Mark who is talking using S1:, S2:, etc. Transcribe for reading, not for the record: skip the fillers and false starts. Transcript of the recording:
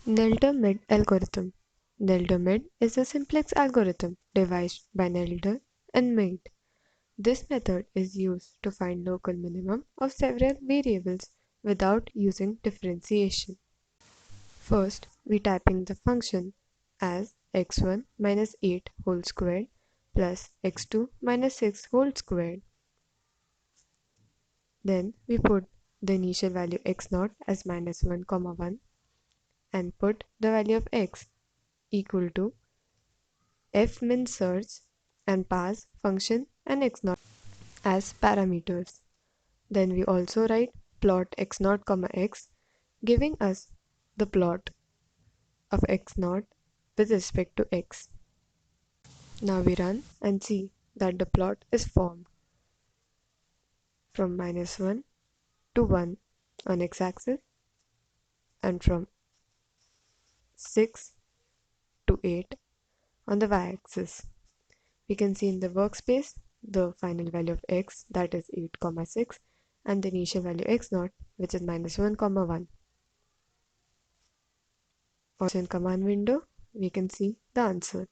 S1: Nelder Mead algorithm. Nelder Mead is a simplex algorithm devised by Nelder and Mead. This method is used to find local minimum of several variables without using differentiation. First, we type in the function as x1 minus 8 whole squared plus x2 minus 6 whole squared. Then we put the initial value x0 as minus 1 comma 1 and put the value of x equal to Fminsearch and pass function and x0 as parameters. Then we also write plot x0 comma x, giving us the plot of x0 with respect to x. Now we run and see that the plot is formed from minus 1 to 1 on x-axis and from 6 to 8 on the y-axis. We can see in the workspace the final value of x, that is 8 comma 6, and the initial value x0, which is minus 1 comma 1. Also in command window we can see the answer.